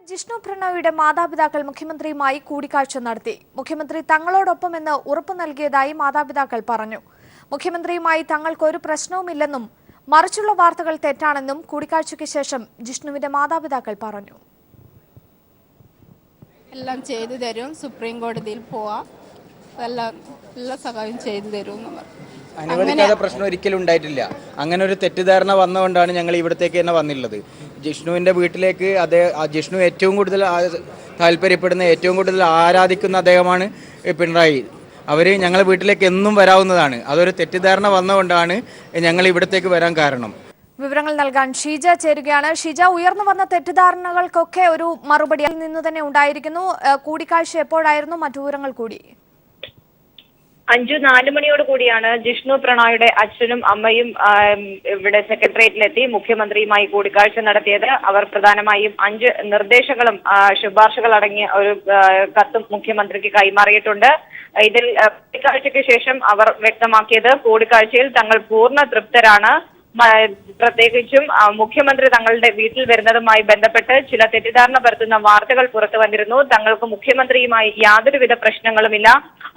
ജിഷ്ണു പ്രണോയിയുടെ മാതാപിതാക്കൾ മുഖ്യമന്ത്രിയുമായി കൂടിക്കാഴ്ച നടത്തി. മുഖ്യമന്ത്രി തങ്ങളോടൊപ്പമെന്ന് ഉറപ്പു നൽകിയതായി മാതാപിതാക്കൾ പറഞ്ഞു. മുഖ്യമന്ത്രിയുമായി തങ്ങൾക്കൊരു പ്രശ്നവുമില്ലെന്നും മറിച്ചുള്ള വാർത്തകൾ തെറ്റാണെന്നും കൂടിക്കാഴ്ചയ്ക്ക് ശേഷം ജിഷ്ണുവിന്റെ മാതാപിതാക്കൾ പറഞ്ഞു. എല്ലാം ചെയ്തു തരും, സുപ്രീം കോടതിയിൽ പോവാം, എല്ലാ സഹായം ചെയ്തു തരും. അനുവദിക്കാത്ത പ്രശ്നം ഒരിക്കലും ഉണ്ടായിട്ടില്ല. അങ്ങനെ ഒരു തെറ്റിദ്ധാരണ വന്നുകൊണ്ടാണ് ഞങ്ങൾ ഇവിടത്തേക്ക് തന്നെ വന്നിട്ടുള്ളത്. ജിഷ്ണുവിൻ്റെ വീട്ടിലേക്ക് ജിഷ്ണു ഏറ്റവും കൂടുതൽ താല്പര്യപ്പെടുന്ന, ഏറ്റവും കൂടുതൽ ആരാധിക്കുന്ന അദ്ദേഹമാണ് പിണറായി. അവർ ഞങ്ങളുടെ വീട്ടിലേക്ക് എന്നും വരാവുന്നതാണ്. അതൊരു തെറ്റിദ്ധാരണ വന്നുകൊണ്ടാണ് ഞങ്ങൾ ഇവിടത്തേക്ക് വരാൻ കാരണം. വിവരങ്ങൾ നൽകാൻ ഷീജ ചേരുകയാണ്. ഷീജ, ഉയർന്നു വന്ന തെറ്റിദ്ധാരണകൾക്കൊക്കെ ഒരു മറുപടി അതിൽ നിന്ന് തന്നെ ഉണ്ടായിരിക്കുന്നു. കൂടിക്കാഴ്ച എപ്പോഴായിരുന്നു? മറ്റു വിവരങ്ങൾ കൂടി. 4 മണിയോട് കൂടിയാണ് ജിഷ്ണു പ്രണോയിയുടെ അച്ഛനും അമ്മയും ഇവിടെ സെക്രട്ടേറിയറ്റിലെത്തി മുഖ്യമന്ത്രിയുമായി കൂടിക്കാഴ്ച നടത്തിയത്. അവർ പ്രധാനമായും 5 നിർദ്ദേശങ്ങളും ശുപാർശകൾ അടങ്ങിയ ഒരു കത്തും മുഖ്യമന്ത്രിക്ക് കൈമാറിയിട്ടുണ്ട്. ഇതിൽ കൂടിക്കാഴ്ചയ്ക്ക് ശേഷം അവർ വ്യക്തമാക്കിയത് കൂടിക്കാഴ്ചയിൽ തങ്ങൾ പൂർണ്ണ തൃപ്തരാണ്. പ്രത്യേകിച്ചും മുഖ്യമന്ത്രി തങ്ങളുടെ വീട്ടിൽ വരുന്നതുമായി ബന്ധപ്പെട്ട് ചില തെറ്റിദ്ധാരണ പരത്തുന്ന വാർത്തകൾ പുറത്തു വന്നിരുന്നു. തങ്ങൾക്ക് മുഖ്യമന്ത്രിയുമായി യാതൊരുവിധ പ്രശ്നങ്ങളുമില്ല.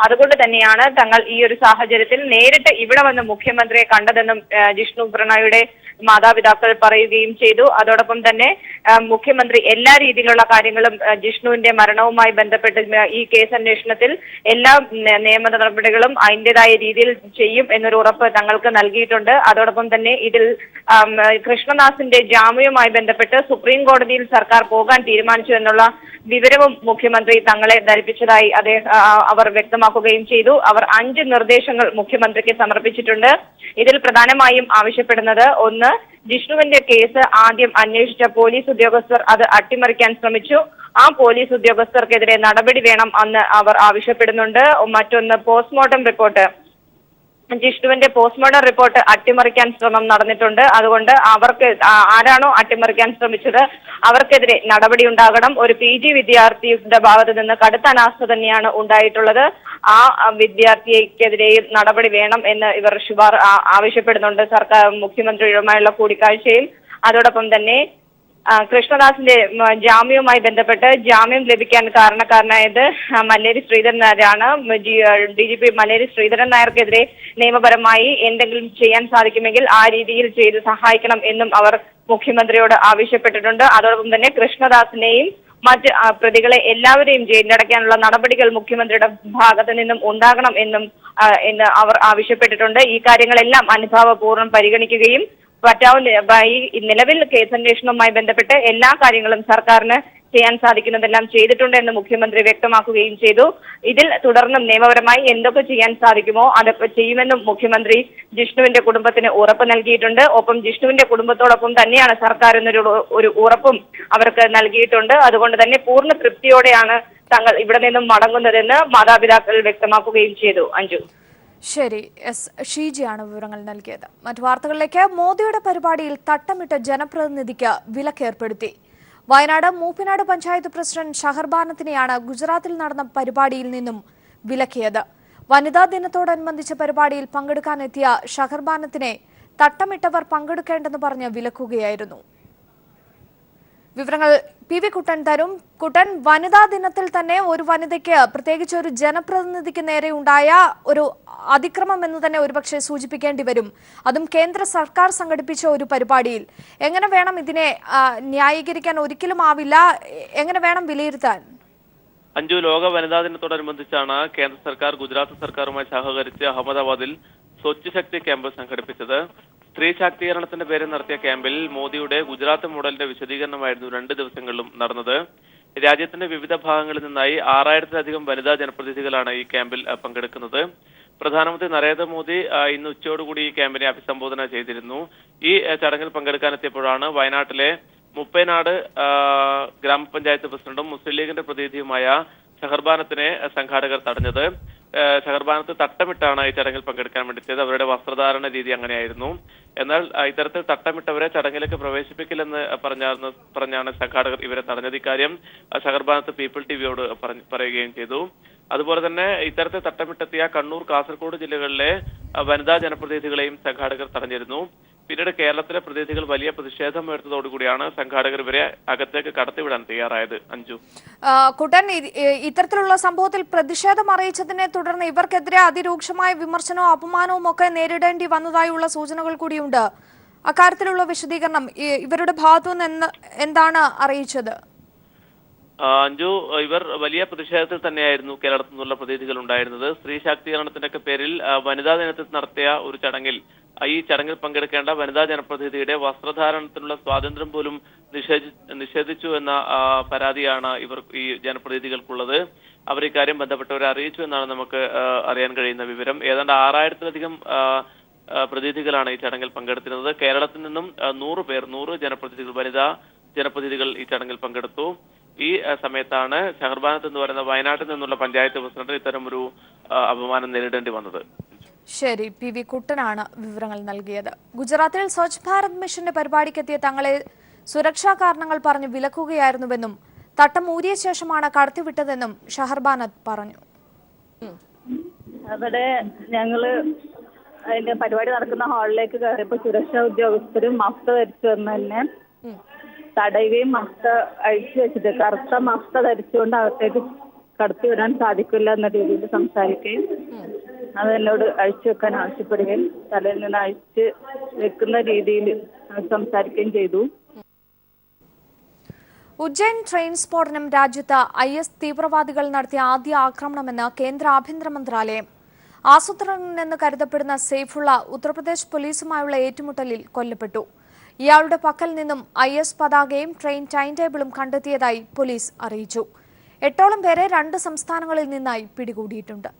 അതുകൊണ്ട് തന്നെയാണ് തങ്ങൾ ഈ ഒരു സാഹചര്യത്തിൽ നേരിട്ട് ഇവിടെ വന്ന് മുഖ്യമന്ത്രിയെ കണ്ടതെന്നും ജിഷ്ണു പ്രണോയിയുടെ മാതാപിതാക്കൾ പറയുകയും ചെയ്തു. അതോടൊപ്പം തന്നെ മുഖ്യമന്ത്രി എല്ലാ രീതിയിലുള്ള കാര്യങ്ങളും ജിഷ്ണുവിന്റെ മരണവുമായി ബന്ധപ്പെട്ട് ഈ കേസ് അന്വേഷണത്തിൽ എല്ലാ നിയമ നടപടികളും അതിൻ്റെതായ രീതിയിൽ ചെയ്യും എന്നൊരു ഉറപ്പ് തങ്ങൾക്ക് നൽകിയിട്ടുണ്ട്. അതോടൊപ്പം തന്നെ ഇതിൽ കൃഷ്ണദാസിന്റെ ജാമ്യവുമായി ബന്ധപ്പെട്ട് സുപ്രീം കോടതിയിൽ സർക്കാർ പോകാൻ തീരുമാനിച്ചു എന്നുള്ള വിവരവും മുഖ്യമന്ത്രി തങ്ങളെ ധരിപ്പിച്ചതായി അവർ വ്യക്തമാക്കുകയും ചെയ്തു. അവർ 5 നിർദ്ദേശങ്ങൾ മുഖ്യമന്ത്രിക്ക് സമർപ്പിച്ചിട്ടുണ്ട്. ഇതിൽ പ്രധാനമായും ആവശ്യപ്പെടുന്നത്, ഒന്ന്, ജിഷ്ണുവിന്റെ കേസ് ആദ്യം അന്വേഷിച്ച പോലീസ് ഉദ്യോഗസ്ഥർ അത് അട്ടിമറിക്കാൻ ശ്രമിച്ചു. ആ പോലീസ് ഉദ്യോഗസ്ഥർക്കെതിരെ നടപടി വേണം എന്ന് അവർ ആവശ്യപ്പെടുന്നുണ്ട്. മറ്റൊന്ന്, പോസ്റ്റ്മോർട്ടം റിപ്പോർട്ട്. ജിഷ്ണുവിന്റെ പോസ്റ്റ്മോർട്ടം റിപ്പോർട്ട് അട്ടിമറിക്കാൻ ശ്രമം നടന്നിട്ടുണ്ട്. അതുകൊണ്ട് അവർക്ക് ആരാണോ അട്ടിമറിക്കാൻ ശ്രമിച്ചത് അവർക്കെതിരെ നടപടി ഉണ്ടാകണം. ഒരു PG വിദ്യാർത്ഥിയുടെ ഭാഗത്ത് നിന്ന് കടുത്ത അനാസ്ഥ തന്നെയാണ് ഉണ്ടായിട്ടുള്ളത്. ആ വിദ്യാർത്ഥിക്കെതിരെയും നടപടി വേണം എന്ന് ഇവർ ആവശ്യപ്പെടുന്നുണ്ട് സർക്കാർ മുഖ്യമന്ത്രിയുമായുള്ള കൂടിക്കാഴ്ചയിൽ. അതോടൊപ്പം തന്നെ കൃഷ്ണദാസിന്റെ ജാമ്യവുമായി ബന്ധപ്പെട്ട് ജാമ്യം ലഭിക്കാൻ കാരണക്കാരനായത് മല്ലേരി ശ്രീധരൻ നായരാണ്. DGP മല്ലേരി ശ്രീധരൻ നായർക്കെതിരെ നിയമപരമായി എന്തെങ്കിലും ചെയ്യാൻ സാധിക്കുമെങ്കിൽ ആ രീതിയിൽ ചെയ്ത് സഹായിക്കണം എന്നും അവർ മുഖ്യമന്ത്രിയോട് ആവശ്യപ്പെട്ടിട്ടുണ്ട്. അതോടൊപ്പം തന്നെ കൃഷ്ണദാസിനെയും മറ്റ് പ്രതികളെ എല്ലാവരെയും ജയിലിലടയ്ക്കാനുള്ള നടപടികൾ മുഖ്യമന്ത്രിയുടെ ഭാഗത്ത് നിന്നും ഉണ്ടാകണം എന്നും അവർ ആവശ്യപ്പെട്ടിട്ടുണ്ട്. ഈ കാര്യങ്ങളെല്ലാം അനുഭാവപൂർവ്വം പരിഗണിക്കുകയും ഈ നിലവിൽ കേസന്വേഷണവുമായി ബന്ധപ്പെട്ട് എല്ലാ കാര്യങ്ങളും സർക്കാരിന് ചെയ്യാൻ സാധിക്കുന്നതെല്ലാം ചെയ്തിട്ടുണ്ട് എന്ന് മുഖ്യമന്ത്രി വ്യക്തമാക്കുകയും ചെയ്തു. ഇതിൽ തുടർന്നും നിയമപരമായി എന്തൊക്കെ ചെയ്യാൻ സാധിക്കുമോ അതൊക്കെ ചെയ്യുമെന്നും മുഖ്യമന്ത്രി ജിഷ്ണുവിന്റെ കുടുംബത്തിന് ഉറപ്പ് നൽകിയിട്ടുണ്ട്. ഒപ്പം ജിഷ്ണുവിന്റെ കുടുംബത്തോടൊപ്പം തന്നെയാണ് സർക്കാർ എന്നൊരു ഉറപ്പും അവർക്ക് നൽകിയിട്ടുണ്ട്. അതുകൊണ്ട് തന്നെ പൂർണ്ണ തൃപ്തിയോടെയാണ് തങ്ങൾ ഇവിടെ നിന്നും മടങ്ങുന്നതെന്ന് മാതാപിതാക്കൾ വ്യക്തമാക്കുകയും ചെയ്തു. അഞ്ജു. ശരി, ഷീജയാണ് വിവരങ്ങൾ നൽകിയത്. മറ്റു വാർത്തകളിലേക്ക്. മോദിയുടെ പരിപാടിയിൽ തട്ടമിട്ട ജനപ്രതിനിധിക്ക് വിലക്കേർപ്പെടുത്തി. വയനാട് മൂപ്പിനാട് പഞ്ചായത്ത് പ്രസിഡന്റ് ഷഹർബാനത്തിനെയാണ് ഗുജറാത്തിൽ നടന്ന പരിപാടിയിൽ നിന്നും വിലക്കിയത്. വനിതാ ദിനത്തോടനുബന്ധിച്ച പരിപാടിയിൽ പങ്കെടുക്കാനെത്തിയ ഷഹർബാനത്തിനെ തട്ടമിട്ടവർ പങ്കെടുക്കേണ്ടെന്ന് പറഞ്ഞ് വിലക്കുകയായിരുന്നു. വിവരങ്ങൾ PV കുട്ടൻ തരും. കുട്ടൻ, വനിതാ ദിനത്തിൽ തന്നെ ഒരു വനിതയ്ക്ക്, പ്രത്യേകിച്ച് ഒരു ജനപ്രതിനിധിക്ക് നേരെ ഉണ്ടായ ഒരു അതിക്രമം എന്ന് തന്നെ ഒരുപക്ഷെ സൂചിപ്പിക്കേണ്ടി വരും. അതും കേന്ദ്ര സർക്കാർ സംഘടിപ്പിച്ച ഒരു പരിപാടിയിൽ. എങ്ങനെ വേണം ഇതിനെ ന്യായീകരിക്കാൻ? ഒരിക്കലും ആവില്ല. എങ്ങനെ വേണം വിലയിരുത്താൻ? അഞ്ജു, ലോക വനിതാ ദിനത്തോടനുബന്ധിച്ചാണ് കേന്ദ്ര സർക്കാർ ഗുജറാത്ത് സർക്കാരുമായി സഹകരിച്ച് അഹമ്മദാബാദിൽ സ്വച്ഛ് ശക്തി ക്യാമ്പ് സംഘടിപ്പിച്ചത്. സ്ത്രീ ശാക്തീകരണത്തിന്റെ പേരിൽ നടത്തിയ ക്യാമ്പിൽ മോദിയുടെ ഗുജറാത്ത് മോഡലിന്റെ വിശദീകരണമായിരുന്നു 2 ദിവസങ്ങളിലും നടന്നത്. രാജ്യത്തിന്റെ വിവിധ ഭാഗങ്ങളിൽ നിന്നായി 6000-ലധികം വനിതാ ജനപ്രതിനിധികളാണ് ഈ ക്യാമ്പിൽ പങ്കെടുക്കുന്നത്. പ്രധാനമന്ത്രി നരേന്ദ്രമോദി ഇന്ന് ഉച്ചയോടുകൂടി ഈ ക്യാമ്പിനെ അഭിസംബോധന ചെയ്തിരുന്നു. ഈ ചടങ്ങിൽ പങ്കെടുക്കാനെത്തിയപ്പോഴാണ് വയനാട്ടിലെ മുപ്പേനാട് ഗ്രാമപഞ്ചായത്ത് പ്രസിഡന്റും മുസ്ലിം ലീഗിന്റെ പ്രതിനിധിയുമായ ഷഹർബാനത്തിനെ സംഘാടകർ തടഞ്ഞത്. ഷഹർബാനത്ത് തട്ടമിട്ടാണ് ഈ ചടങ്ങിൽ പങ്കെടുക്കാൻ വേണ്ടിയത്. അവരുടെ വസ്ത്രധാരണ രീതി അങ്ങനെയായിരുന്നു. എന്നാൽ ഇത്തരത്തിൽ തട്ടമിട്ടവരെ ചടങ്ങിലേക്ക് പ്രവേശിപ്പിക്കില്ലെന്ന് പറഞ്ഞാണ് സംഘാടകർ ഇവരെ തടഞ്ഞത്. ഇക്കാര്യം ഷഹർബാനത്ത് പീപ്പിൾ ടിവിയോട് പറയുകയും ചെയ്തു. അതുപോലെ തന്നെ ഇത്തരത്തിൽ തട്ടമിട്ടെത്തിയ കണ്ണൂർ, കാസർഗോഡ് ജില്ലകളിലെ വനിതാ ജനപ്രതിനിധികളെയും സംഘാടകർ തടഞ്ഞിരുന്നു. പിന്നീട് കേരളത്തിലെ പ്രതിനിധികൾ വലിയ പ്രതിഷേധം ഉയർത്തതോടുകൂടിയാണ് സംഘാടകർ ഇവരെ അകത്തേക്ക് കടത്തിവിടാൻ തയ്യാറായത്. അഞ്ജു, കുട്ടൻ, ഇത്തരത്തിലുള്ള സംഭവത്തിൽ പ്രതിഷേധം അറിയിച്ചതിനെ തുടർന്ന് ഇവർക്കെതിരെ അതിരൂക്ഷമായ വിമർശനവും അപമാനവും ഒക്കെ നേരിടേണ്ടി വന്നതായുള്ള സൂചനകൾ കൂടിയുണ്ട്. അക്കാര്യത്തിലുള്ള വിശദീകരണം ഇവരുടെ ഭാഗത്തുനിന്ന് എന്താണ് അറിയിച്ചത്? അഞ്ജു, ഇവർ വലിയ പ്രതിഷേധത്തിൽ തന്നെയായിരുന്നു കേരളത്തിൽ നിന്നുള്ള പ്രതിനിധികൾ ഉണ്ടായിരുന്നത്. സ്ത്രീ ശാക്തീകരണത്തിന്റെ ഒക്കെ പേരിൽ വനിതാ ദിനത്തിൽ നടത്തിയ ഒരു ചടങ്ങിൽ ഈ ചടങ്ങിൽ പങ്കെടുക്കേണ്ട വനിതാ ജനപ്രതിനിധിയുടെ വസ്ത്രധാരണത്തിനുള്ള സ്വാതന്ത്ര്യം പോലും നിഷേധിച്ചു എന്ന പരാതിയാണ് ഈ ജനപ്രതിനിധികൾക്കുള്ളത്. അവർ ഇക്കാര്യം ബന്ധപ്പെട്ടവരെ അറിയിച്ചു എന്നാണ് നമുക്ക് അറിയാൻ കഴിയുന്ന വിവരം. ഏതാണ്ട് 6000-ലധികം പ്രതിനിധികളാണ് ഈ ചടങ്ങിൽ പങ്കെടുത്തിരുന്നത്. കേരളത്തിൽ നിന്നും 100 ജനപ്രതിനിധികൾ, വനിതാ ജനപ്രതിനിധികൾ ഈ ചടങ്ങിൽ പങ്കെടുത്തു. ഈ സമയത്താണ് ഷഹർബാനത്ത് എന്ന് പറയുന്ന വയനാട്ടിൽ നിന്നുള്ള പഞ്ചായത്ത് പ്രസിഡന്റ് ഇത്തരം ഒരു അപമാനം നേരിടേണ്ടി വന്നത്. ശരി, PV കുട്ടനാണ് വിവരങ്ങൾ നൽകിയത്. ഗുജറാത്തിൽ സ്വച്ഛ് ഭാരത് മിഷന്റെ പരിപാടിക്കെത്തിയ തങ്ങളെ സുരക്ഷാ കാരണങ്ങൾ പറഞ്ഞ് വിലക്കുകയായിരുന്നുവെന്നും തട്ടം ഊരിയ ശേഷമാണ് കടത്തിവിട്ടതെന്നും ഷഹർബാനത്ത് പറഞ്ഞു. അവിടെ ഞങ്ങള് അതിന്റെ പരിപാടി നടക്കുന്ന ഹാളിലേക്ക് കയറിയപ്പോൾ സുരക്ഷാ ഉദ്യോഗസ്ഥരും മഫ്ത ധരിച്ചു വന്ന് തന്നെ തടയുകയും മഫ്ത അഴിച്ചു വെച്ചിട്ട് കറുത്ത മഫ്ത ധരിച്ചുകൊണ്ട് അകത്തേക്ക് കടത്തി വിടാൻ സാധിക്കില്ല എന്ന രീതിയിൽ സംസാരിക്കുകയും അതെന്നോട് അഴിച്ചു വെക്കാൻ ആവശ്യപ്പെടുകയും തലയിൽ നിന്ന് അഴിച്ച് വെക്കുന്ന രീതിയിൽ സംസാരിക്കുകയും ചെയ്തു. ഉജ്ജയിൻ ട്രെയിൻ സ്ഫോടനം രാജ്യത്ത് IS തീവ്രവാദികൾ നടത്തിയ ആദ്യ ആക്രമണമെന്ന് കേന്ദ്ര ആഭ്യന്തര മന്ത്രാലയം. ആസൂത്രണനെന്ന് കരുതപ്പെടുന്ന സെയ്ഫുള്ള ഉത്തർപ്രദേശ് പോലീസുമായുള്ള ഏറ്റുമുട്ടലിൽ കൊല്ലപ്പെട്ടു. ഇയാളുടെ പക്കൽ നിന്നും IS പതാകയും ട്രെയിൻ ടൈം ടേബിളും കണ്ടെത്തിയതായി പോലീസ് അറിയിച്ചു. 8ഓളം പേരെ 2 സംസ്ഥാനങ്ങളിൽ നിന്നായി പിടികൂടിയിട്ടുണ്ട്.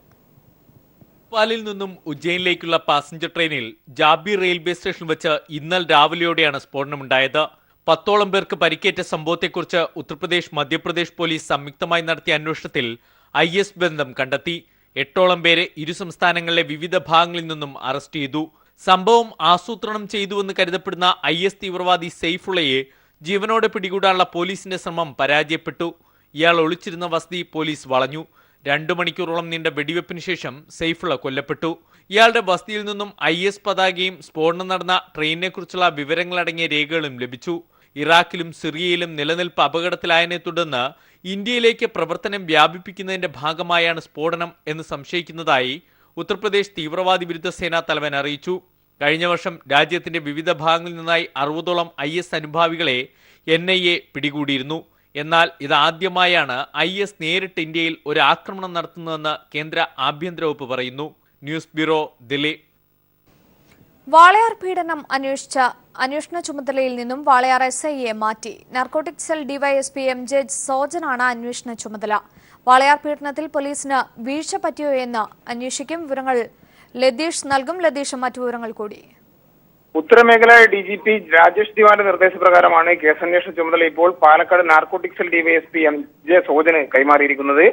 ഭോപ്പാലിൽ നിന്നും ഉജ്ജയിനിലേക്കുള്ള പാസഞ്ചർ ട്രെയിനിൽ ജാബി റെയിൽവേ സ്റ്റേഷൻ വെച്ച് ഇന്നലെ രാവിലെയോടെയാണ് സ്ഫോടനമുണ്ടായത്. 10ഓളം പേർക്ക് പരിക്കേറ്റ സംഭവത്തെക്കുറിച്ച് ഉത്തർപ്രദേശ്, മധ്യപ്രദേശ് പോലീസ് സംയുക്തമായി നടത്തിയ അന്വേഷണത്തിൽ IS ബന്ധം കണ്ടെത്തി. 8ഓളം പേരെ ഇരു സംസ്ഥാനങ്ങളിലെ വിവിധ ഭാഗങ്ങളിൽ നിന്നും അറസ്റ്റ് ചെയ്തു. സംഭവം ആസൂത്രണം ചെയ്തുവെന്ന് കരുതപ്പെടുന്ന IS തീവ്രവാദി സെയ്ഫുള്ളയെ ജീവനോടെ പിടികൂടാനുള്ള പോലീസിന്റെ ശ്രമം പരാജയപ്പെട്ടു. ഇയാൾ ഒളിച്ചിരുന്ന വസതി പോലീസ് വളഞ്ഞു. 2 മണിക്കൂറോളം നീണ്ട വെടിവെപ്പിന് ശേഷം സെയ്ഫുള്ള കൊല്ലപ്പെട്ടു. ഇയാളുടെ വസതിയിൽ നിന്നും IS പതാകയും സ്ഫോടനം നടന്ന ട്രെയിനിനെക്കുറിച്ചുള്ള വിവരങ്ങളടങ്ങിയ രേഖകളും ലഭിച്ചു. ഇറാഖിലും സിറിയയിലും നിലനിൽപ്പ് അപകടത്തിലായതിനെ തുടർന്ന് ഇന്ത്യയിലേക്ക് പ്രവർത്തനം വ്യാപിപ്പിക്കുന്നതിന്റെ ഭാഗമായാണ് സ്ഫോടനം എന്ന് സംശയിക്കുന്നതായി ഉത്തർപ്രദേശ് തീവ്രവാദി വിരുദ്ധ സേനാ തലവൻ അറിയിച്ചു. കഴിഞ്ഞ വർഷം രാജ്യത്തിന്റെ വിവിധ ഭാഗങ്ങളിൽ നിന്നായി 60ഓളം IS അനുഭാവികളെ NIA പിടികൂടിയിരുന്നു. എന്നാൽ ഇതാദ്യമായാണ് IS നേരിട്ട് ഇന്ത്യയിൽ ഒരു ആക്രമണം നടത്തുന്നതെന്ന് കേന്ദ്ര ആഭ്യന്തര വകുപ്പ് പറയുന്നു. News bureau, Delhi. വാളയാർ പീഡനം അന്വേഷണ ചുമതലയിൽ നിന്നും വാളയാർ SIയെ മാറ്റി. നാർക്കോട്ടിക് സെൽ DYSP MJ സോജനാണ് അന്വേഷണ ചുമതല. വാളയാർ പീഡനത്തിൽ പോലീസിന് വീഴ്ച പറ്റിയോ എന്ന് അന്വേഷിക്കും. വിവരങ്ങൾ ലതീഷ് നൽകും. ലതീഷ്, മറ്റു വിവരങ്ങൾ കൂടി. ഉത്തരമേഖല DGP രാജേഷ് ദിവാന്റെ നിർദ്ദേശപ്രകാരമാണ് കേസന്വേഷണ ചുമതല ഇപ്പോൾ Palakkad narcotic cell DYSP MJ സോജന് കൈമാറിയിരിക്കുന്നത്.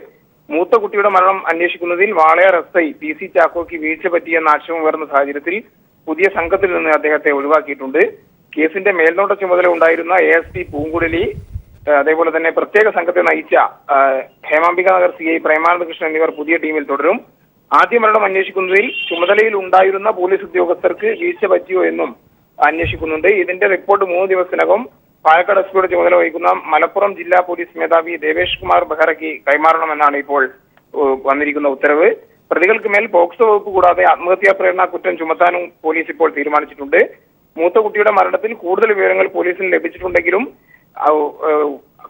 മൂത്ത കുട്ടിയുടെ മരണം അന്വേഷിക്കുന്നതിൽ വാളയാർ SI PC ചാക്കോയ്ക്ക് വീഴ്ച പറ്റിയെന്ന ആക്ഷേപം ഉയർന്ന സാഹചര്യത്തിൽ പുതിയ സംഘത്തിൽ നിന്ന് അദ്ദേഹത്തെ ഒഴിവാക്കിയിട്ടുണ്ട്. കേസിന്റെ മേൽനോട്ട ചുമതല ഉണ്ടായിരുന്ന ASP പൂങ്കുഴലി, അതേപോലെ തന്നെ പ്രത്യേക സംഘത്തെ നയിച്ച ഹേമാംബിക നഗർ CI പ്രേമാനന്ദകൃഷ്ണൻ എന്നിവർ പുതിയ ടീമിൽ തുടരും. ആദ്യ മരണം അന്വേഷിക്കുന്നതിൽ ചുമതലയിൽ ഉണ്ടായിരുന്ന പോലീസ് ഉദ്യോഗസ്ഥർക്ക് വീഴ്ച പറ്റിയോ എന്നും അന്വേഷിക്കുന്നുണ്ട്. ഇതിന്റെ റിപ്പോർട്ട് 3 ദിവസത്തിനകം പാലക്കാട് SPയുടെ ചുമതല വഹിക്കുന്ന മലപ്പുറം ജില്ലാ പോലീസ് മേധാവി ദേവേഷ് കുമാർ ബെഹ്റയ്ക്ക് കൈമാറണമെന്നാണ് ഇപ്പോൾ വന്നിരിക്കുന്ന ഉത്തരവ്. പ്രതികൾക്ക് മേൽ പോക്സോ വകുപ്പ് കൂടാതെ ആത്മഹത്യാ പ്രേരണ കുറ്റം ചുമത്താനും പോലീസ് ഇപ്പോൾ തീരുമാനിച്ചിട്ടുണ്ട്. മൂത്ത കുട്ടിയുടെ മരണത്തിൽ കൂടുതൽ വിവരങ്ങൾ പോലീസിന് ലഭിച്ചിട്ടുണ്ടെങ്കിലും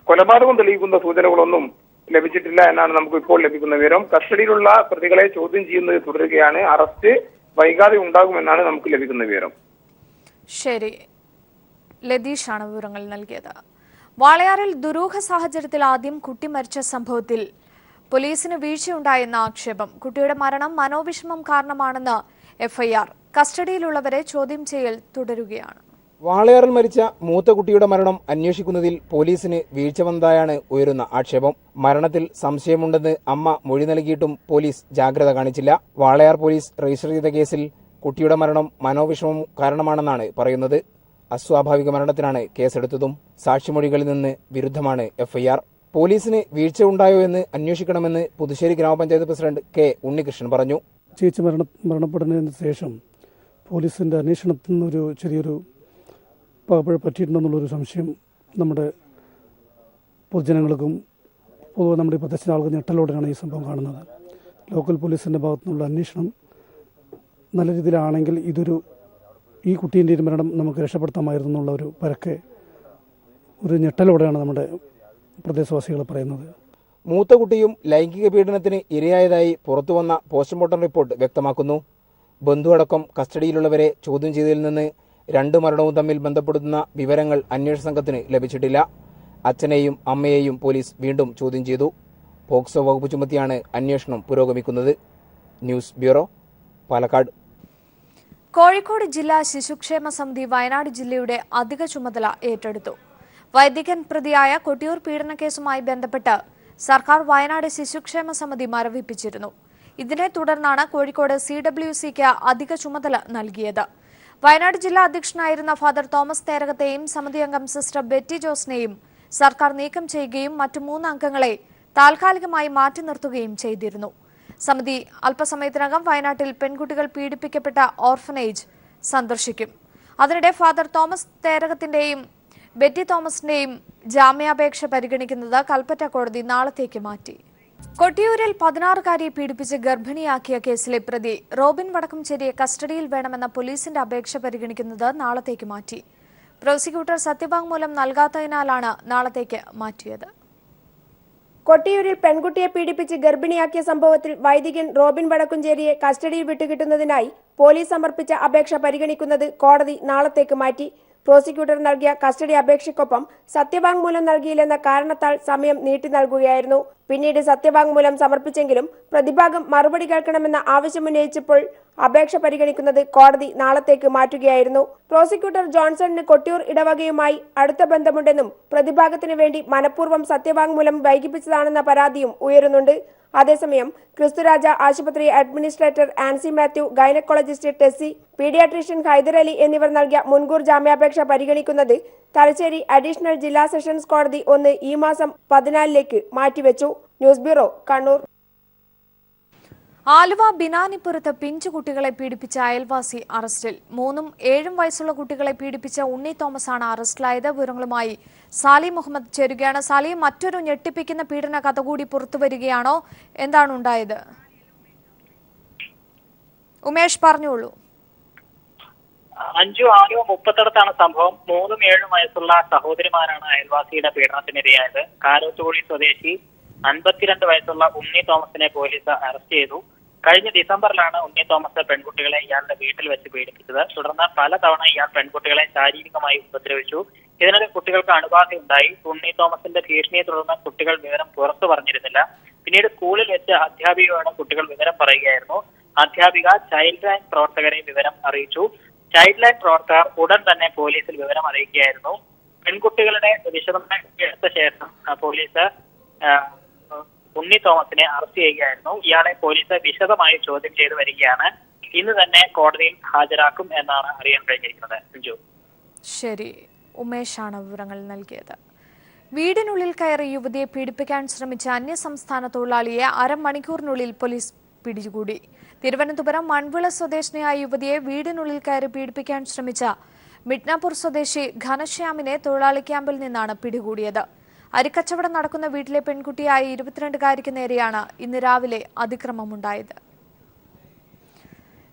കൊലപാതകം തെളിയിക്കുന്ന സൂചനകളൊന്നും ലഭിച്ചിട്ടില്ല എന്നാണ് നമുക്ക് ഇപ്പോൾ ലഭിക്കുന്ന വിവരം. കസ്റ്റഡിയിലുള്ള പ്രതികളെ ചോദ്യം ചെയ്യുന്നത് തുടരുകയാണ്. അറസ്റ്റ് വൈകാതെ ഉണ്ടാകുമെന്നാണ് നമുക്ക് ലഭിക്കുന്ന വിവരം. ശരി, ലതീഷാണ് വിവരങ്ങൾ നൽകിയത്. വാളയാറിൽ ദുരൂഹ സാഹചര്യത്തിൽ ആദ്യം കുട്ടി മരിച്ച സംഭവത്തിൽ പോലീസിന് വീഴ്ചയുണ്ടായെന്ന ആക്ഷേപം. കുട്ടിയുടെ മരണം മനോവിഷമം കാരണമാണെന്ന് FIR. കസ്റ്റഡിയിലുള്ളവരെ ചോദ്യം ചെയ്യൽ തുടരുകയാണ്. വാളയാറിൽ മരിച്ച മൂത്ത കുട്ടിയുടെ മരണം അന്വേഷിക്കുന്നതിൽ പോലീസിന് വീഴ്ച വന്നതായാണ് ഉയരുന്ന ആക്ഷേപം. മരണത്തിൽ സംശയമുണ്ടെന്ന് അമ്മ മൊഴി നൽകിയിട്ടും പോലീസ് ജാഗ്രത കാണിച്ചില്ല. വാളയാർ പോലീസ് രജിസ്റ്റർ ചെയ്ത കേസിൽ കുട്ടിയുടെ മരണം മനോവിഷമം കാരണമാണെന്നാണ് പറയുന്നത്. അസ്വാഭാവിക മരണത്തിനാണ് കേസെടുത്തതും. സാക്ഷിമൊഴികളിൽ നിന്ന് വിരുദ്ധമാണ് FIR. പോലീസിന് വീഴ്ച ഉണ്ടായോ എന്ന് അന്വേഷിക്കണമെന്ന് പുതുശ്ശേരി ഗ്രാമപഞ്ചായത്ത് പ്രസിഡന്റ് K ഉണ്ണികൃഷ്ണൻ പറഞ്ഞു. ചേച്ചി മരണപ്പെടുന്നതിന് ശേഷം പോലീസിൻ്റെ അന്വേഷണത്തിൽ നിന്നൊരു ചെറിയൊരു പകപ്പഴ പറ്റിയിട്ടുണ്ടെന്നുള്ളൊരു സംശയം നമ്മുടെ പൊതുജനങ്ങൾക്കും പൊതുവെ നമ്മുടെ ഈ പ്രദേശത്തെ ആൾക്ക് ഞെട്ടലോടെയാണ് ഈ സംഭവം കാണുന്നത്. ലോക്കൽ പോലീസിൻ്റെ ഭാഗത്തു നിന്നുള്ള അന്വേഷണം നല്ല രീതിയിലാണെങ്കിൽ ഈ കുട്ടീൻ്റെ ഒരു മരണം നമുക്ക് രക്ഷപ്പെടുത്താമായിരുന്നു എന്നുള്ള ഒരു പരക്കെ ഒരു ഞെട്ടലോടെയാണ് നമ്മുടെ പ്രദേശവാസികൾ പറയുന്നത്. മൂത്ത കുട്ടിയും ലൈംഗിക പീഡനത്തിന് ഇരയായതായി പുറത്തുവന്ന പോസ്റ്റ്മോർട്ടം റിപ്പോർട്ട് വ്യക്തമാക്കുന്നു. ബന്ധുവടക്കം കസ്റ്റഡിയിലുള്ളവരെ ചോദ്യം ചെയ്തതിൽ നിന്ന് 2 മരണവും തമ്മിൽ ബന്ധപ്പെടുത്തുന്ന വിവരങ്ങൾ അന്വേഷണ സംഘത്തിന് ലഭിച്ചിട്ടില്ല. അച്ഛനെയും അമ്മയെയും പോലീസ് വീണ്ടും ചോദ്യം ചെയ്തു. പോക്സോ വകുപ്പ് ചുമത്തിയാണ് അന്വേഷണം പുരോഗമിക്കുന്നത്. News bureau, Palakkad. കോഴിക്കോട് ജില്ലാ ശിശുക്ഷേമ സമിതി വയനാട് ജില്ലയുടെ അധിക ചുമതല ഏറ്റെടുത്തു. വൈദികൻ പ്രതിയായ കൊട്ടിയൂർ പീഡനക്കേസുമായി ബന്ധപ്പെട്ട് സർക്കാർ വയനാട് ശിശുക്ഷേമ സമിതി മരവിപ്പിച്ചിരുന്നു. ഇതിനെ തുടർന്നാണ് കോഴിക്കോട് CWCക്ക് അധിക ചുമതല നൽകിയത്. വയനാട് ജില്ലാ അധ്യക്ഷനായിരുന്ന ഫാദർ തോമസ് തേരകത്തെയും സമിതി അംഗം സിസ്റ്റർ ബെറ്റി ജോസിനെയും സർക്കാർ നീക്കം ചെയ്യുകയും മറ്റു 3 അംഗങ്ങളെ താൽക്കാലികമായി മാറ്റി നിർത്തുകയും ചെയ്തിരുന്നു. സമിതി അല്പസമയത്തിനകം വയനാട്ടിൽ പെൺകുട്ടികൾ പീഡിപ്പിക്കപ്പെട്ട ഓർഫനേജ് സന്ദർശിക്കും. അതിനിടെ ഫാദർ തോമസ് തേരകത്തിന്റെയും ബെറ്റി തോമസിന്റെയും ജാമ്യാപേക്ഷ പരിഗണിക്കുന്നത് കൽപ്പറ്റ കോടതി നാളത്തേക്ക് മാറ്റി. കൊട്ടിയൂരിൽ 16-കാരിയെ പീഡിപ്പിച്ച് ഗർഭിണിയാക്കിയ കേസിലെ പ്രതി റോബിൻ വടക്കുംചേരിയെ കസ്റ്റഡിയിൽ വേണമെന്ന പോലീസിന്റെ അപേക്ഷ പരിഗണിക്കുന്നത് നാളത്തേക്ക് മാറ്റി. പ്രോസിക്യൂട്ടർ സത്യവാങ്മൂലം നൽകാത്തതിനാലാണ് നാളത്തേക്ക് മാറ്റിയത്. കൊട്ടിയൂരിൽ പെൺകുട്ടിയെ പീഡിപ്പിച്ച് ഗർഭിണിയാക്കിയ സംഭവത്തിൽ വൈദികൻ റോബിൻ വടക്കുംചേരിയെ കസ്റ്റഡിയിൽ വിട്ടുകിട്ടുന്നതിനായി പോലീസ് സമർപ്പിച്ച അപേക്ഷ പരിഗണിക്കുന്നത് കോടതി നാളത്തേക്ക് മാറ്റി. പ്രോസിക്യൂട്ടർ നൽകിയ കസ്റ്റഡി അപേക്ഷയ്ക്കൊപ്പം സത്യവാങ്മൂലം നൽകിയില്ലെന്ന കാരണത്താൽ സമയം നീട്ടി നൽകുകയായിരുന്നു. പിന്നീട് സത്യവാങ്മൂലം സമർപ്പിച്ചെങ്കിലും പ്രതിഭാഗം മറുപടി കേൾക്കണമെന്ന ആവശ്യമുന്നയിച്ചപ്പോൾ അപേക്ഷ പരിഗണിക്കുന്നത് കോടതി നാളത്തേക്ക് മാറ്റുകയായിരുന്നു. പ്രോസിക്യൂട്ടർ ജോൺസണിന് കൊട്ടിയൂർ ഇടവകയുമായി അടുത്ത ബന്ധമുണ്ടെന്നും പ്രതിഭാഗത്തിനു വേണ്ടി മനഃപൂർവ്വം സത്യവാങ്മൂലം വൈകിപ്പിച്ചതാണെന്ന പരാതിയും ഉയരുന്നുണ്ട്. അതേസമയം ക്രിസ്തുരാജ ആശുപത്രി administrator Ancy Mathew, gynaecologist Tessy, paediatrician Hyderali എന്നിവർ നൽകിയ മുൻകൂർ ജാമ്യാപേക്ഷ പരിഗണിക്കുന്നത് തലശ്ശേരി അഡീഷണൽ ജില്ലാ സെഷൻസ് കോടതി 1 ഈ മാസം 14 മാറ്റിവെച്ചു. News bureau, Kannur. ആലുവ ബിനാനിപ്പുറത്ത് പിഞ്ചുകുട്ടികളെ പീഡിപ്പിച്ച അയൽവാസി അറസ്റ്റിൽ. 3ഉം 7ഉം വയസ്സുള്ള കുട്ടികളെ പീഡിപ്പിച്ച ഉണ്ണി തോമസ് ആണ് അറസ്റ്റിലായത്. വിവരങ്ങളുമായി സാലി മുഹമ്മദ് ചേരുകയാണ്. സാലി, മറ്റൊരു ഞെട്ടിപ്പിക്കുന്ന പീഡന കഥ കൂടി പുറത്തുവരികയാണോ? എന്താണ് ഉണ്ടായത്? ഉമേഷ്, പറഞ്ഞോളൂ. 5 ആലുവ മുപ്പത്തടത്താണ് സംഭവം. 3ഉം 7ഉം വയസ്സുള്ള സഹോദരിമാരാണ് അയൽവാസിയുടെ പീഡനത്തിനിരയായത്. കാരോത്തുകുഴി സ്വദേശി 52 വയസ്സുള്ള ഉണ്ണി തോമസിനെ പോലീസ് അറസ്റ്റ് ചെയ്തു. കഴിഞ്ഞ ഡിസംബറിലാണ് ഉണ്ണി തോമസ് പെൺകുട്ടികളെ ഇയാളുടെ വീട്ടിൽ വെച്ച് പീഡിപ്പിച്ചത്. തുടർന്ന് പലതവണ ഇയാൾ പെൺകുട്ടികളെ ശാരീരികമായി ഉപദ്രവിച്ചു. ഇതിനിടെ കുട്ടികൾക്ക് അണുബാധയുണ്ടായി. ഉണ്ണി തോമസിന്റെ ഭീഷണിയെ തുടർന്ന് കുട്ടികൾ വിവരം പുറത്തു പറഞ്ഞിരുന്നില്ല. പിന്നീട് സ്കൂളിൽ വെച്ച് അധ്യാപികയോട് കുട്ടികൾ വിവരം പറയുകയായിരുന്നു. അധ്യാപിക ചൈൽഡ് ലൈൻ പ്രവർത്തകരെ വിവരം അറിയിച്ചു. ചൈൽഡ് ലൈൻ പ്രവർത്തകർ ഉടൻ തന്നെ പോലീസിൽ വിവരം അറിയിക്കുകയായിരുന്നു. പെൺകുട്ടികളുടെ വിശദമായി എടുത്ത ശേഷം പോലീസ് ഉണ്ണി തോമസിനെ അറസ്റ്റ് ചെയ്യുകയായിരുന്നു. ഇയാളെ പോലീസ് വിശദമായി ചോദ്യം ചെയ്തു വരികയാണ്. ഇന്ന് തന്നെ കോടതിയിൽ ഹാജരാക്കും എന്നാണ് അറിയാൻ കഴിഞ്ഞിരിക്കുന്നത്. ശരി, ഉമേഷാണ് വിവരങ്ങൾ നൽകിയത്. വീടിനുള്ളിൽ കയറി യുവതിയെ പീഡിപ്പിക്കാൻ ശ്രമിച്ച അന്യസംസ്ഥാന തൊഴിലാളിയെ അരമണിക്കൂറിനുള്ളിൽ പോലീസ് പിടികൂടി. തിരുവനന്തപുരം മൺവിള സ്വദേശിനിയായ യുവതിയെ വീടിനുള്ളിൽ കയറി പീഡിപ്പിക്കാൻ ശ്രമിച്ച മിഡ്നാപൂർ സ്വദേശി ഘനശ്യാമിനെ തൊഴിലാളി ക്യാമ്പിൽ നിന്നാണ് പിടികൂടിയത്. അരിക്കച്ചവടം നടക്കുന്ന വീട്ടിലെ പെൺകുട്ടിയായ 22-കാരിക്ക് നേരെയാണ് ഇന്ന് രാവിലെ അതിക്രമമുണ്ടായത്.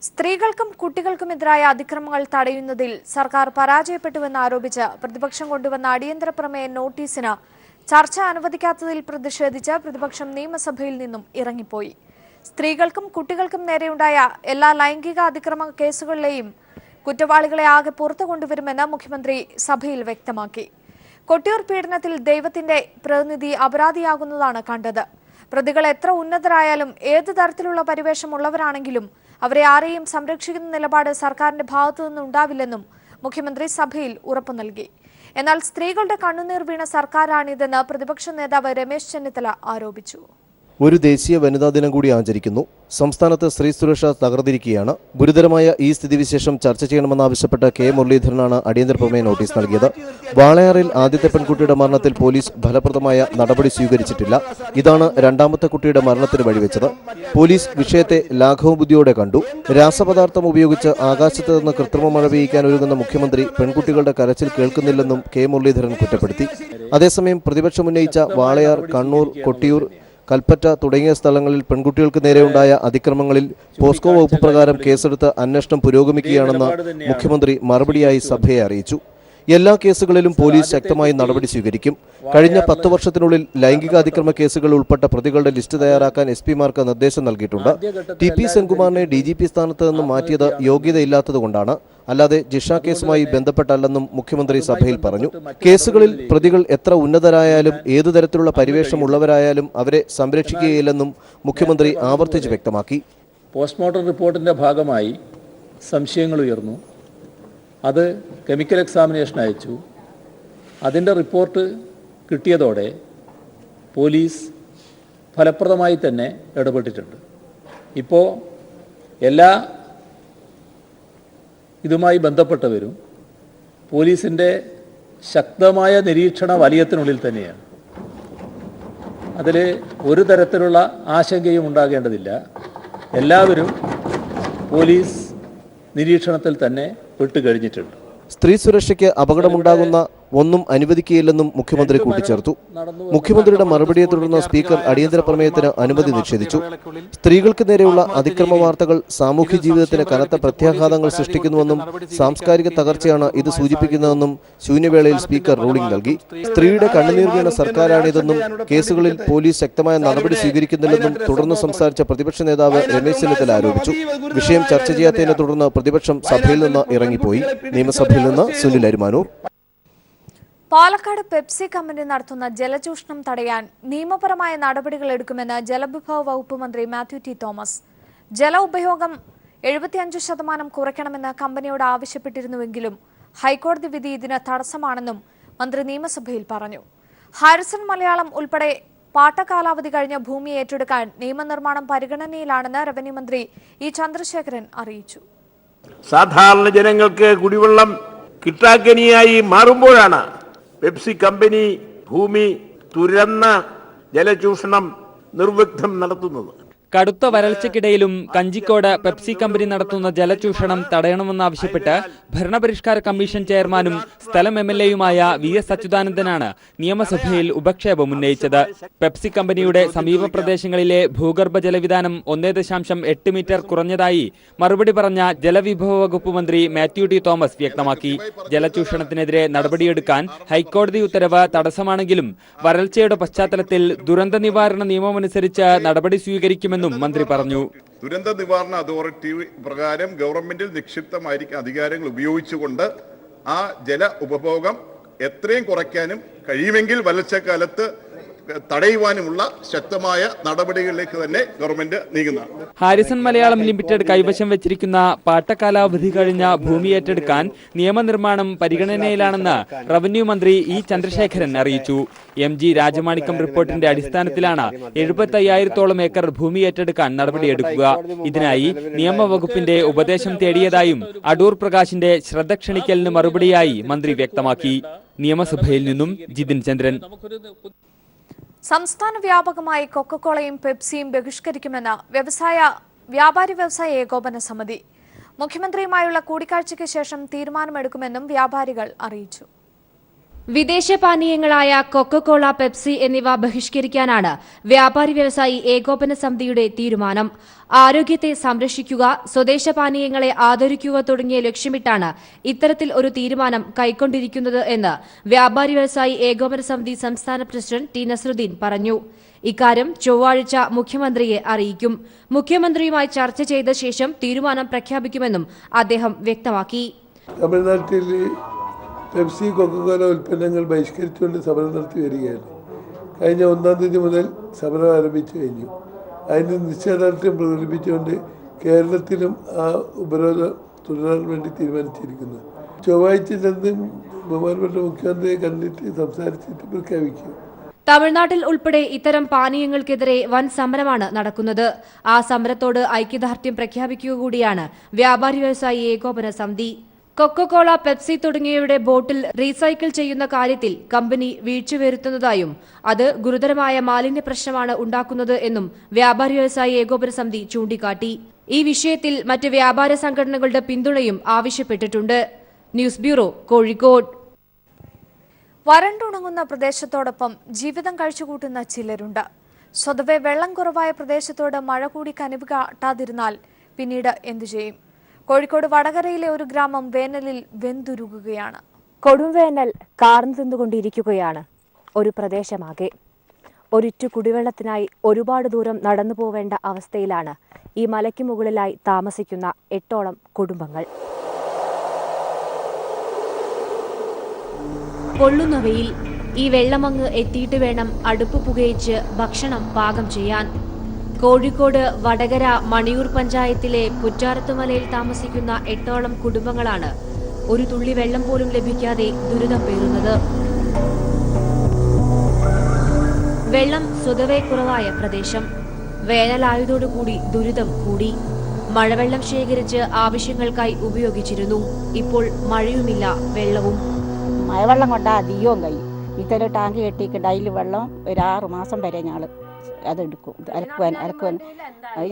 സ്ത്രീകൾക്കും കുട്ടികൾക്കുമെതിരായ അതിക്രമങ്ങൾ തടയുന്നതിൽ സർക്കാർ പരാജയപ്പെട്ടുവെന്ന് ആരോപിച്ച് പ്രതിപക്ഷം കൊണ്ടുവന്ന അടിയന്തര പ്രമേയ നോട്ടീസിന് ചർച്ച അനുവദിക്കാത്തതിൽ പ്രതിഷേധിച്ച് പ്രതിപക്ഷം നിയമസഭയിൽ നിന്നും ഇറങ്ങിപ്പോയി. സ്ത്രീകൾക്കും കുട്ടികൾക്കും നേരെയുണ്ടായ എല്ലാ ലൈംഗിക അതിക്രമ കേസുകളിലെയും കുറ്റവാളികളെ ആകെ പുറത്തു കൊണ്ടുവരുമെന്ന് മുഖ്യമന്ത്രി സഭയിൽ വ്യക്തമാക്കി. കൊട്ടിയൂർ പീഡനത്തിൽ ദൈവത്തിന്റെ പ്രതിനിധി അപരാധിയാകുന്നതാണ് കണ്ടത്. പ്രതികൾ എത്ര ഉന്നതരായാലും ഏത് തരത്തിലുള്ള പരിവേഷമുള്ളവരാണെങ്കിലും അവരെ ആരെയും സംരക്ഷിക്കുന്ന നിലപാട് സർക്കാരിന്റെ ഭാഗത്തു നിന്നുണ്ടാവില്ലെന്നും മുഖ്യമന്ത്രി സഭയിൽ ഉറപ്പു നൽകി. എന്നാൽ സ്ത്രീകളുടെ കണ്ണുനീർ വീണ സർക്കാരാണിതെന്ന് പ്രതിപക്ഷ നേതാവ് രമേശ് ചെന്നിത്തല ആരോപിച്ചു. ഒരു ദേശീയ വനിതാ ദിനം കൂടി ആചരിക്കുന്നു. സംസ്ഥാനത്ത് സ്ത്രീ സുരക്ഷ തകർന്നിരിക്കുകയാണ്. ഗുരുതരമായ ഈ സ്ഥിതിവിശേഷം ചർച്ച ചെയ്യണമെന്നാവശ്യപ്പെട്ട് കെ മുരളീധരനാണ് അടിയന്തര പ്രമേയ നോട്ടീസ് നൽകിയത്. വാളയാറിൽ ആദ്യത്തെ പെൺകുട്ടിയുടെ മരണത്തിൽ പോലീസ് ഫലപ്രദമായ നടപടി സ്വീകരിച്ചിട്ടില്ല. ഇതാണ് രണ്ടാമത്തെ കുട്ടിയുടെ മരണത്തിന് വഴിവെച്ചത്. പോലീസ് വിഷയത്തെ ലാഘവബുദ്ധിയോടെ കണ്ടു. രാസപദാർത്ഥം ഉപയോഗിച്ച് ആകാശത്ത് നിന്ന് കൃത്രിമ മഴ പെയ്യിക്കാൻ ഒരുങ്ങുന്ന മുഖ്യമന്ത്രി പെൺകുട്ടികളുടെ കരച്ചിൽ കേൾക്കുന്നില്ലെന്നും കെ മുരളീധരൻ കുറ്റപ്പെടുത്തി. അതേസമയം പ്രതിപക്ഷം ഉന്നയിച്ച വാളയാർ, കണ്ണൂർ, കൊട്ടിയൂർ, കൽപ്പറ്റ തുടങ്ങിയ സ്ഥലങ്ങളിൽ പെൺകുട്ടികൾക്ക് നേരെയുണ്ടായ അതിക്രമങ്ങളിൽ പോസ്കോ വകുപ്പ് പ്രകാരം കേസെടുത്ത് അന്വേഷണം പുരോഗമിക്കുകയാണെന്ന് മുഖ്യമന്ത്രി മറുപടിയായി സഭയെ അറിയിച്ചു. എല്ലാ കേസുകളിലും പോലീസ് ശക്തമായി നടപടി സ്വീകരിക്കും. കഴിഞ്ഞ 10 വർഷത്തിനുള്ളിൽ ലൈംഗികാതിക്രമ കേസുകൾ ഉൾപ്പെട്ട പ്രതികളുടെ ലിസ്റ്റ് തയ്യാറാക്കാൻ SP-മാർക്ക് നിർദ്ദേശം നൽകിയിട്ടുണ്ട്. TP സെൻകുമാറിനെ DGP സ്ഥാനത്ത് നിന്ന് മാറ്റിയത് യോഗ്യതയില്ലാത്തതുകൊണ്ടാണ്, അല്ലാതെ ജിഷ കേസുമായി ബന്ധപ്പെട്ടല്ലെന്നും മുഖ്യമന്ത്രി സഭയിൽ പറഞ്ഞു. കേസുകളിൽ പ്രതികൾ എത്ര ഉന്നതരായാലും ഏതു തരത്തിലുള്ള പരിവേഷമുള്ളവരായാലും അവരെ സംരക്ഷിക്കുകയില്ലെന്നും മുഖ്യമന്ത്രി ആവർത്തിച്ച് വ്യക്തമാക്കി. പോസ്റ്റ്മോർട്ടം റിപ്പോർട്ടിന്റെ ഭാഗമായി സംശയങ്ങൾ ഉയർന്നു. അത് കെമിക്കൽ എക്സാമിനേഷൻ അയച്ചു. അതിൻ്റെ റിപ്പോർട്ട് കിട്ടിയതോടെ പോലീസ് ഫലപ്രദമായി തന്നെ ഇടപെട്ടിട്ടുണ്ട്. ഇപ്പോൾ എല്ലാ ഇതുമായി ബന്ധപ്പെട്ടവരും പോലീസിൻ്റെ ശക്തമായ നിരീക്ഷണ വലയത്തിനുള്ളിൽ തന്നെയാണ്. അതിൽ ഒരു തരത്തിലുള്ള ആശങ്കയും ഉണ്ടാകേണ്ടതില്ല. എല്ലാവരും പോലീസ് നിരീക്ഷണത്തിൽ തന്നെ വിട്ടുകഴിഞ്ഞിട്ടുണ്ട്. സ്ത്രീ സുരക്ഷയ്ക്ക് അപകടമുണ്ടാകുന്ന ഒന്നും അനുവദിക്കുകയില്ലെന്നും മുഖ്യമന്ത്രി കൂട്ടിച്ചേർത്തു. മുഖ്യമന്ത്രിയുടെ മറുപടിയെ തുടർന്ന് സ്പീക്കർ അടിയന്തര പ്രമേയത്തിന് അനുമതി നിഷേധിച്ചു. സ്ത്രീകൾക്ക് നേരെയുള്ള അതിക്രമ വാർത്തകൾ സാമൂഹ്യ ജീവിതത്തിന് കനത്ത പ്രത്യാഘാതങ്ങൾ സൃഷ്ടിക്കുന്നുവെന്നും സാംസ്കാരിക തകർച്ചയാണ് ഇത് സൂചിപ്പിക്കുന്നതെന്നും ശൂന്യവേളയിൽ സ്പീക്കർ റൂളിംഗ് നൽകി. സ്ത്രീയുടെ കണ്ണുനീർ വീണ സർക്കാരാണിതെന്നും കേസുകളിൽ പോലീസ് ശക്തമായ നടപടി സ്വീകരിക്കുന്നില്ലെന്നും തുടർന്ന് സംസാരിച്ച പ്രതിപക്ഷ നേതാവ് രമേശ് ചെന്നിത്തല ആരോപിച്ചു. വിഷയം ചർച്ച ചെയ്യാത്തതിനെ തുടർന്ന് പ്രതിപക്ഷം സഭയിൽ നിന്ന് ഇറങ്ങിപ്പോയി. നിയമസഭയിൽ നിന്ന് സുനിൽ അരിമാനൂർ. പാലക്കാട് പെപ്സി കമ്പനി നടത്തുന്ന ജലചൂഷണം തടയാൻ നിയമപരമായ നടപടികൾ എടുക്കുമെന്ന് ജലവിഭവ വകുപ്പ് മന്ത്രി മാത്യു ടി തോമസ്. ജല ഉപയോഗം 75% കുറയ്ക്കണമെന്ന് കമ്പനിയോട് ആവശ്യപ്പെട്ടിരുന്നുവെങ്കിലും ഹൈക്കോടതി വിധി ഇതിന് തടസ്സമാണെന്നും മന്ത്രി നിയമസഭയിൽ പറഞ്ഞു. ഹാരിസൺ മലയാളം ഉൾപ്പെടെ പാട്ടകാലാവധി കഴിഞ്ഞ ഭൂമി ഏറ്റെടുക്കാൻ നിയമനിർമ്മാണം പരിഗണനയിലാണെന്ന് റവന്യൂ മന്ത്രി ഇ ചന്ദ്രശേഖരൻ അറിയിച്ചു. സാധാരണ ജനങ്ങൾക്ക് കുടിവെള്ളം കിട്ടാക്കനിയായി മാറുമ്പോഴാണ് പെപ്സി കമ്പനി ഭൂമി തുരന്ന ജലചൂഷണം നിർവിഘ്നം നടത്തുന്നത്. കടുത്ത വരൾച്ചയ്ക്കിടയിലും കഞ്ചിക്കോട് പെപ്സി കമ്പനി നടത്തുന്ന ജലചൂഷണം തടയണമെന്നാവശ്യപ്പെട്ട് ഭരണപരിഷ്കാര കമ്മീഷൻ ചെയർമാനും സ്ഥലം MLAയുമായ VS അച്യുതാനന്ദനാണ് നിയമസഭയിൽ ഉപക്ഷേപം ഉന്നയിച്ചത്. പെപ്സി കമ്പനിയുടെ സമീപ പ്രദേശങ്ങളിലെ ഭൂഗർഭ ജലവിധാനം 1.8 മീറ്റർ കുറഞ്ഞതായി മറുപടി പറഞ്ഞ ജലവിഭവ വകുപ്പ് മന്ത്രി മാത്യു ടി തോമസ് വ്യക്തമാക്കി. ജലചൂഷണത്തിനെതിരെ നടപടിയെടുക്കാൻ ഹൈക്കോടതി ഉത്തരവ് തടസ്സമാണെങ്കിലും വരൾച്ചയുടെ പശ്ചാത്തലത്തിൽ ദുരന്ത നിവാരണ നിയമമനുസരിച്ച് നടപടി സ്വീകരിക്കുമെന്നും മന്ത്രി പറഞ്ഞു. ദുരന്ത നിവാരണ അതോറിറ്റി പ്രകാരം ഗവൺമെന്റിൽ നിക്ഷിപ്തമായിരിക്കുന്ന അധികാരങ്ങൾ ഉപയോഗിച്ചുകൊണ്ട് ആ ജല ഉപഭോഗം എത്രയും കുറയ്ക്കാനും കഴിയുമെങ്കിൽ വരൾച്ചക്കാലത്ത് തടയുവാനുമുള്ള ശക്തമായ നടപടികളിലേക്ക് തന്നെ ഗവൺമെന്റ് നീങ്ങുന്നതാണ്. ഹാരിസൺ മലയാളം ലിമിറ്റഡ് കൈവശം വെച്ചിരിക്കുന്ന പാട്ടകാലാവധി കഴിഞ്ഞ ഭൂമി ഏറ്റെടുക്കാൻ നിയമനിർമ്മാണം പരിഗണനയിലാണെന്ന് റവന്യൂ മന്ത്രി ഇ ചന്ദ്രശേഖരൻ അറിയിച്ചു. MG രാജമാണിക്കം റിപ്പോർട്ടിന്റെ അടിസ്ഥാനത്തിലാണ് 75,000-ഓളം ഏക്കർ ഭൂമി ഏറ്റെടുക്കാൻ നടപടിയെടുക്കുക. ഇതിനായി നിയമവകുപ്പിന്റെ ഉപദേശം തേടിയതായും അടൂർ പ്രകാശിന്റെ ശ്രദ്ധ ക്ഷണിക്കലിന് മറുപടിയായി മന്ത്രി വ്യക്തമാക്കി. നിയമസഭയിൽ നിന്നും ജിതിൻ ചന്ദ്രൻ. സംസ്ഥാന വ്യാപകമായി കൊക്കക്കോളയും പെപ്സിയും ബഹിഷ്കരിക്കുമെന്ന് വ്യാപാരി വ്യവസായ ഏകോപന സമിതി. മുഖ്യമന്ത്രിയുമായുള്ള കൂടിക്കാഴ്ചയ്ക്ക് ശേഷം തീരുമാനമെടുക്കുമെന്നും വ്യാപാരികൾ അറിയിച്ചു. വിദേശ പാനീയങ്ങളായ കൊക്കക്കോള, പെപ്സി എന്നിവ ബഹിഷ്കരിക്കാനാണ് വ്യാപാരി വ്യവസായി ഏകോപന സമിതിയുടെ തീരുമാനം. ആരോഗ്യത്തെ സംരക്ഷിക്കുക, സ്വദേശ പാനീയങ്ങളെ ആദരിക്കുക തുടങ്ങിയ ലക്ഷ്യമിട്ടാണ് ഇത്തരത്തിൽ ഒരു തീരുമാനം കൈക്കൊണ്ടിരിക്കുന്നത് എന്ന് വ്യാപാരി വ്യവസായി ഏകോപന സമിതി സംസ്ഥാന പ്രസിഡന്റ് ടി നസറുദ്ദീൻ പറഞ്ഞു. ഇക്കാര്യം ചൊവ്വാഴ്ച മുഖ്യമന്ത്രിയെ അറിയിക്കും. മുഖ്യമന്ത്രിയുമായി ചർച്ച ചെയ്ത ശേഷം തീരുമാനം പ്രഖ്യാപിക്കുമെന്നും അദ്ദേഹം വ്യക്തമാക്കി. തമിഴ്നാട്ടിൽ പെപ്സി, കൊക്കക്കോല ഉൽപ്പന്നങ്ങൾ ബഹിഷ്കരിച്ചുകൊണ്ട് സമരം നടത്തി വരികയാണ്. കഴിഞ്ഞ 1-ാം തീയതി മുതൽ സമരം ആരംഭിച്ചു കഴിഞ്ഞു. അതിന് നിശ്ചയദാർഢ്യം പ്രകടിപ്പിച്ചുകൊണ്ട് കേരളത്തിലും ആ ഉപരോധം തുടരാൻ വേണ്ടി തീരുമാനിച്ചിരിക്കുന്നു. ചൊവ്വാഴ്ച ചെന്ന് ബഹുമാനപ്പെട്ട മുഖ്യമന്ത്രിയെ കണ്ടിട്ട് സംസാരിച്ചിട്ട് പ്രഖ്യാപിക്കും. തമിഴ്നാട്ടിൽ ഉൾപ്പെടെ ഇത്തരം പാനീയങ്ങൾക്കെതിരെ വൻ സമരമാണ് നടക്കുന്നത്. ആ സമരത്തോട് ഐക്യദാർഢ്യം പ്രഖ്യാപിക്കുക കൂടിയാണ് വ്യാപാരി വ്യവസായി ഏകോപന സമിതി. കൊക്കോകോള, പെപ്സി തുടങ്ങിയവയുടെ ബോട്ടിൽ റീസൈക്കിൾ ചെയ്യുന്ന കാര്യത്തിൽ കമ്പനി വീഴ്ച വരുത്തുന്നതായും അത് ഗുരുതരമായ മാലിന്യ പ്രശ്നമാണ് ഉണ്ടാക്കുന്നത് എന്നും വ്യാപാരി വ്യവസായി ഏകോപന സമിതി ചൂണ്ടിക്കാട്ടി. ഈ വിഷയത്തിൽ മറ്റ് വ്യാപാര സംഘടനകളുടെ പിന്തുണയും ആവശ്യപ്പെട്ടിട്ടുണ്ട്. News bureau, Kozhikode. വരണ്ടുണങ്ങുന്ന പ്രദേശത്തോടൊപ്പം ജീവിതം കഴിച്ചുകൂട്ടുന്ന ചിലരുണ്ട്. സ്വതവേ വെള്ളം കുറവായ പ്രദേശത്തോട് മഴ കൂടി കനിവ് കാട്ടാതിരുന്നാൽ പിന്നീട് എന്തു ചെയ്യും? കോഴിക്കോട് വടകരയിലെ ഒരു ഗ്രാമം വേനലിൽ വെന്തുരുകുകയാണ്. കൊടുംവേനൽ കാർന്നു തിന്നുകൊണ്ടിരിക്കുകയാണ് ഒരു പ്രദേശമാകെ. ഒരിറ്റു കുടിവെള്ളത്തിനായി ഒരുപാട് ദൂരം നടന്നു പോവേണ്ട അവസ്ഥയിലാണ് ഈ മലയ്ക്ക് മുകളിലായി താമസിക്കുന്ന 8ഓളം കുടുംബങ്ങൾ. പൊള്ളുന്ന വെയിൽ. ഈ വെള്ളമങ്ങ് എത്തിയിട്ട് വേണം അടുപ്പ് പുകയിച്ച് ഭക്ഷണം പാകം ചെയ്യാൻ. കോഴിക്കോട് വടകര മണിയൂർ പഞ്ചായത്തിലെ പുറ്റാരത്തുമലയിൽ താമസിക്കുന്ന 8ഓളം കുടുംബങ്ങളാണ് ഒരു തുള്ളി വെള്ളം പോലും ലഭിക്കാതെ ദുരിതം പേറുന്നത്. വെള്ളം സ്വതവേ കുറവായ പ്രദേശം. വേനലായതോടുകൂടി ദുരിതം കൂടി. മഴവെള്ളം ശേഖരിച്ച് ആവശ്യങ്ങൾക്കായി ഉപയോഗിച്ചിരുന്നു. ഇപ്പോൾ മഴയുമില്ല, വെള്ളവും. മഴവെള്ളം കൊണ്ടാ അധികവും കഴിയും. ഇത്തരം ടാങ്ക് കെട്ടിയിട്ട് ഡെയിലി വെള്ളം ഒരു 6 മാസം വരെ ഞങ്ങൾ അതെടുക്കും, അലക്കുവാൻ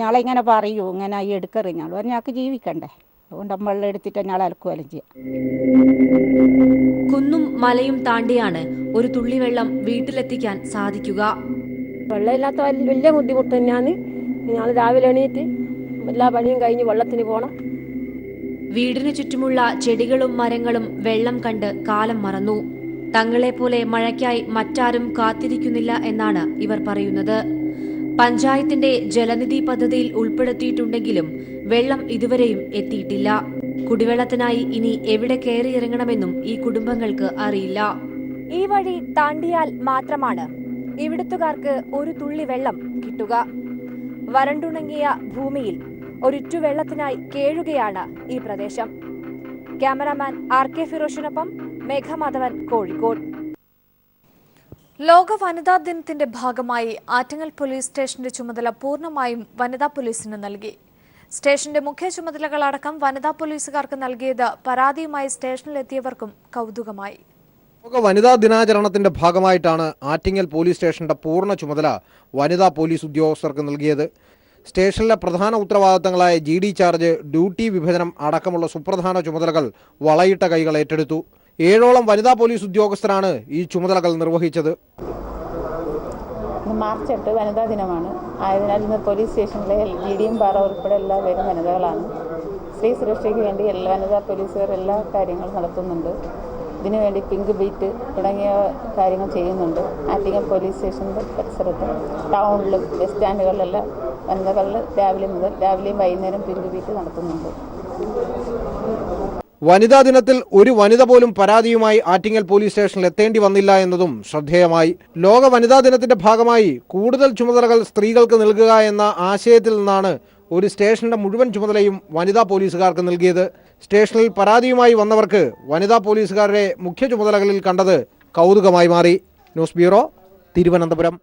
ഞങ്ങളിങ്ങനെ പറയൂ, ഇങ്ങനെ ഈ എടുക്കറ് ഞങ്ങൾ പറഞ്ഞാൽ ഞങ്ങൾക്ക് ജീവിക്കണ്ടേ, അതുകൊണ്ട് വെള്ളം എടുത്തിട്ട് ഞങ്ങൾ അലക്കുവാലും ചെയ്യാം. കുന്നും മലയും താണ്ടിയാണ് ഒരു തുള്ളി വെള്ളം വീട്ടിലെത്തിക്കാൻ സാധിക്കുക. വെള്ളമില്ലാത്ത വലിയ ബുദ്ധിമുട്ട് തന്നെയാണ്. ഞങ്ങൾ രാവിലെ എണീറ്റ് എല്ലാ പണിയും കഴിഞ്ഞ് വെള്ളത്തിന് പോകണം. വീടിനു ചുറ്റുമുള്ള ചെടികളും മരങ്ങളും വെള്ളം കണ്ട് കാലം മറന്നു. തങ്ങളെപ്പോലെ മഴയ്ക്കായി മറ്റാരും കാത്തിരിക്കുന്നില്ല എന്നാണ് ഇവർ പറയുന്നത്. പഞ്ചായത്തിന്റെ ജലനിധി പദ്ധതിയിൽ ഉൾപ്പെടുത്തിയിട്ടുണ്ടെങ്കിലും വെള്ളം ഇതുവരെയും എത്തിയിട്ടില്ല. കുടിവെള്ളത്തിനായി ഇനി എവിടെ കയറിയിറങ്ങണമെന്നും ഈ കുടുംബങ്ങൾക്ക് അറിയില്ല. ഈ വഴി താണ്ടിയാൽ മാത്രമാണ് ഇവിടുത്തുകാർക്ക് ഒരു തുള്ളി വെള്ളം കിട്ടുക. വരണ്ടുണങ്ങിയ ഭൂമിയിൽ ഒരിറ്റു വെള്ളത്തിനായി കേഴുകയാണ് ഈ പ്രദേശം. ക്യാമറാമാൻ RK ഫിറോഷിനൊപ്പം മേഘമാധവൻ, കോഴിക്കോട്. ലോക വനിതാ ദിനത്തിന്റെ ഭാഗമായി ആറ്റിങ്ങൽ പോലീസ് സ്റ്റേഷന്റെ ചുമതല പൂർണ്ണമായും വനിതാ പോലീസിന് നൽകി. സ്റ്റേഷന്റെ മുഖ്യ ചുമതലകളടക്കം വനിതാ പോലീസുകാർക്ക് നൽകിയത് പരാതിയുമായി സ്റ്റേഷനിലെത്തിയവർക്കും കൗതുകമായി. ലോക വനിതാ ദിനാചരണത്തിന്റെ ഭാഗമായിട്ടാണ് ആറ്റിങ്ങൽ പോലീസ് സ്റ്റേഷന്റെ പൂർണ്ണ ചുമതല വനിതാ പോലീസ് ഉദ്യോഗസ്ഥർക്ക് നൽകിയത്. സ്റ്റേഷനിലെ പ്രധാന ഉത്തരവാദിത്തങ്ങളായ GD ചാർജ്, ഡ്യൂട്ടി വിഭജനം അടക്കമുള്ള സുപ്രധാന ചുമതലകൾ വളയിട്ട കൈകൾ ഏറ്റെടുത്തു. 7ഓളം വനിതാ പോലീസ് ഉദ്യോഗസ്ഥരാണ് ഈ ചുമതലകൾ നിർവഹിച്ചത്. മാർച്ച് 8 വനിതാ ദിനമാണ്. ആയതിനാൽ ഇന്ന് പോലീസ് സ്റ്റേഷനിലെ GDയും പാറ ഉൾപ്പെടെ എല്ലാവരും വനിതകളാണ്. സ്ത്രീ സുരക്ഷയ്ക്ക് വേണ്ടി എല്ലാ വനിതാ പോലീസുകാർ എല്ലാ കാര്യങ്ങളും നടത്തുന്നുണ്ട്. ഇതിനുവേണ്ടി പിങ്ക് ബീറ്റ് തുടങ്ങിയ കാര്യങ്ങൾ ചെയ്യുന്നുണ്ട്. ആറ്റിങ്ങൽ പോലീസ് സ്റ്റേഷൻ്റെ പരിസരത്തും ടൗണിലും ബസ് സ്റ്റാൻഡുകളിലെല്ലാം വനിതകൾ രാവിലെയും വൈകുന്നേരം പിങ്ക് ബീറ്റ് നടത്തുന്നുണ്ട്. വനിതാ ദിനത്തിൽ ഒരു വനിത പോലും പരാതിയുമായി ആറ്റിങ്ങൽ പോലീസ് സ്റ്റേഷനിൽ എത്തേണ്ടി വന്നില്ല എന്നതും ശ്രദ്ധേയമായി. ലോക വനിതാ ദിനത്തിന്റെ ഭാഗമായി കൂടുതൽ ചുമതലകൾ സ്ത്രീകൾക്ക് നൽകുക എന്ന ആശയത്തിൽ നിന്നാണ് ഒരു സ്റ്റേഷന്റെ മുഴുവൻ ചുമതലയും വനിതാ പോലീസുകാർക്ക് നൽകിയത്. സ്റ്റേഷനിൽ പരാതിയുമായി വന്നവർക്ക് വനിതാ പോലീസുകാരുടെ മുഖ്യ ചുമതലകളിൽ കണ്ടത് കൗതുകമായി മാറി. News bureau, Thiruvananthapuram.